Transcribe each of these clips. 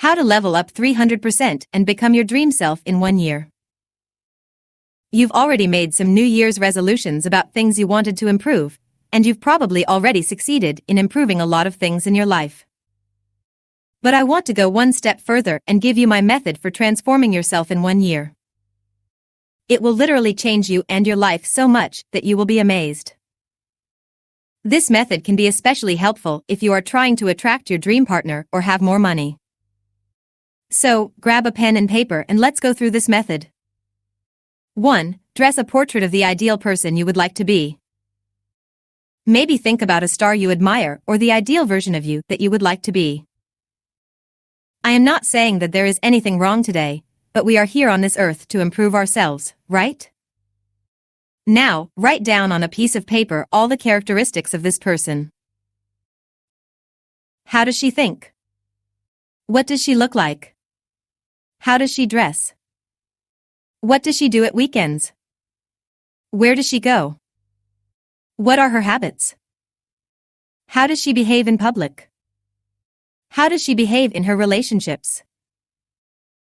How to level up 300% and become your dream self in 1 year. You've already made some New Year's resolutions about things you wanted to improve, and you've probably already succeeded in improving a lot of things in your life. But I want to go one step further and give you my method for transforming yourself in 1 year. It will literally change you and your life so much that you will be amazed. This method can be especially helpful if you are trying to attract your dream partner or have more money. So, grab a pen and paper and let's go through this method. 1. Dress a portrait of the ideal person you would like to be. Maybe think about a star you admire or the ideal version of you that you would like to be. I am not saying that there is anything wrong today, but we are here on this earth to improve ourselves, right? Now, write down on a piece of paper all the characteristics of this person. How does she think? What does she look like? How does she dress? What does she do at weekends? Where does she go? What are her habits? How does she behave in public? How does she behave in her relationships?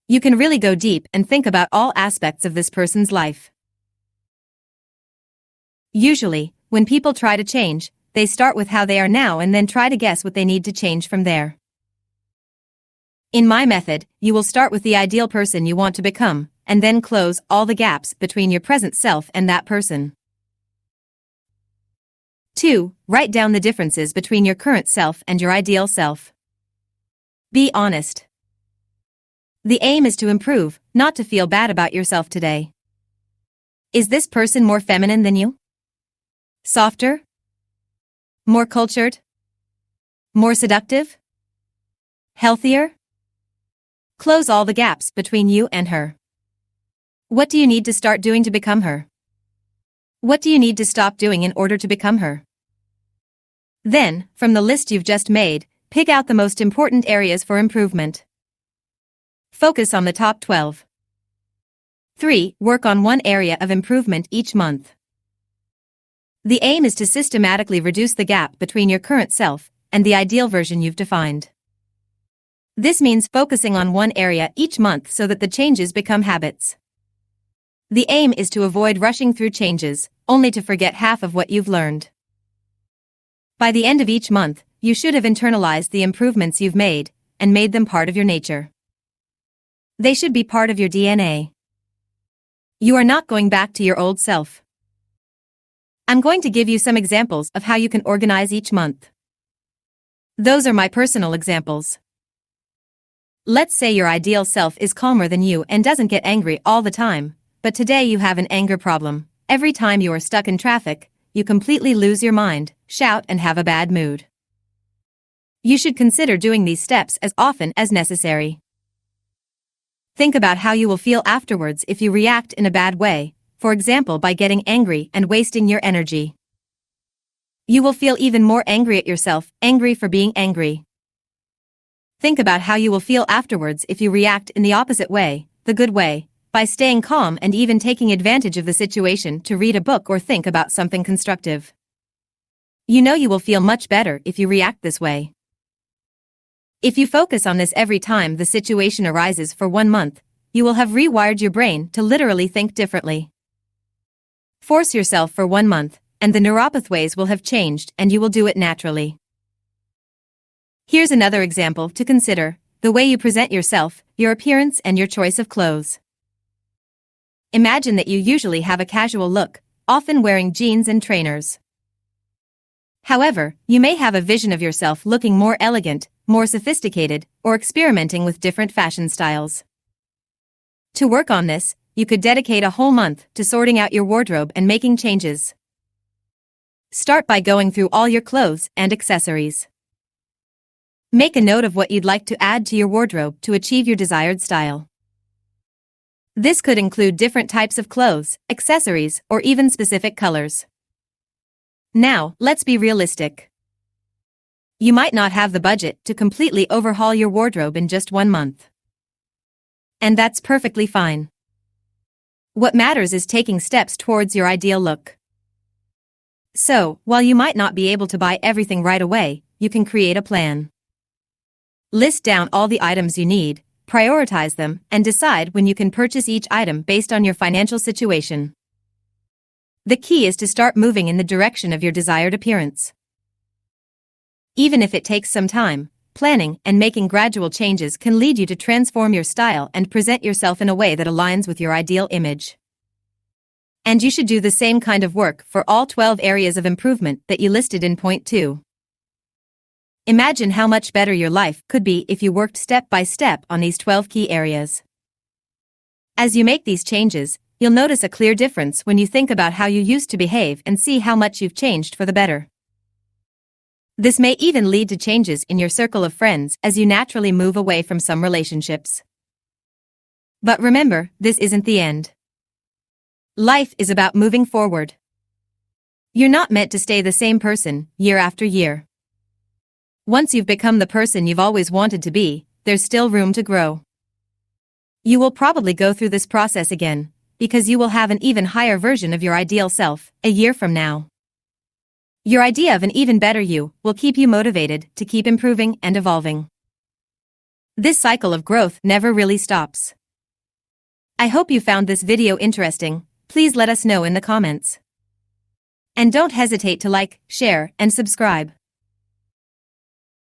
You can really go deep and think about all aspects of this person's life. Usually, when people try to change, they start with how they are now and then try to guess what they need to change from there. In my method, you will start with the ideal person you want to become, and then close all the gaps between your present self and that person. 2. Write down the differences between your current self and your ideal self. Be honest. The aim is to improve, not to feel bad about yourself today. Is this person more feminine than you? Softer? More cultured? More seductive? Healthier? Close all the gaps between you and her. What do you need to start doing to become her? What do you need to stop doing in order to become her? Then, from the list you've just made, pick out the most important areas for improvement. Focus on the top 12. 3. Work on one area of improvement each month. The aim is to systematically reduce the gap between your current self and the ideal version you've defined. This means focusing on one area each month so that the changes become habits. The aim is to avoid rushing through changes, only to forget half of what you've learned. By the end of each month, you should have internalized the improvements you've made and made them part of your nature. They should be part of your DNA. You are not going back to your old self. I'm going to give you some examples of how you can organize each month. Those are my personal examples. Let's say your ideal self is calmer than you and doesn't get angry all the time, but today you have an anger problem. Every time you are stuck in traffic, you completely lose your mind, shout and have a bad mood. You should consider doing these steps as often as necessary. Think about how you will feel afterwards if you react in a bad way, for example by getting angry and wasting your energy. You will feel even more angry at yourself, angry for being angry. Think about how you will feel afterwards if you react in the opposite way, the good way, by staying calm and even taking advantage of the situation to read a book or think about something constructive. You know you will feel much better if you react this way. If you focus on this every time the situation arises for 1 month, you will have rewired your brain to literally think differently. Force yourself for 1 month, and the neuropathways will have changed and you will do it naturally. Here's another example to consider: the way you present yourself, your appearance and your choice of clothes. Imagine that you usually have a casual look, often wearing jeans and trainers. However, you may have a vision of yourself looking more elegant, more sophisticated, or experimenting with different fashion styles. To work on this, you could dedicate a whole month to sorting out your wardrobe and making changes. Start by going through all your clothes and accessories. Make a note of what you'd like to add to your wardrobe to achieve your desired style. This could include different types of clothes, accessories, or even specific colors. Now, let's be realistic. You might not have the budget to completely overhaul your wardrobe in just 1 month. And that's perfectly fine. What matters is taking steps towards your ideal look. So, while you might not be able to buy everything right away, you can create a plan. List down all the items you need, prioritize them, and decide when you can purchase each item based on your financial situation. The key is to start moving in the direction of your desired appearance. Even if it takes some time, planning and making gradual changes can lead you to transform your style and present yourself in a way that aligns with your ideal image. And you should do the same kind of work for all 12 areas of improvement that you listed in point 2. Imagine how much better your life could be if you worked step by step on these 12 key areas. As you make these changes, you'll notice a clear difference when you think about how you used to behave and see how much you've changed for the better. This may even lead to changes in your circle of friends as you naturally move away from some relationships. But remember, this isn't the end. Life is about moving forward. You're not meant to stay the same person year after year. Once you've become the person you've always wanted to be, there's still room to grow. You will probably go through this process again, because you will have an even higher version of your ideal self a year from now. Your idea of an even better you will keep you motivated to keep improving and evolving. This cycle of growth never really stops. I hope you found this video interesting. Please let us know in the comments. And don't hesitate to like, share, and subscribe.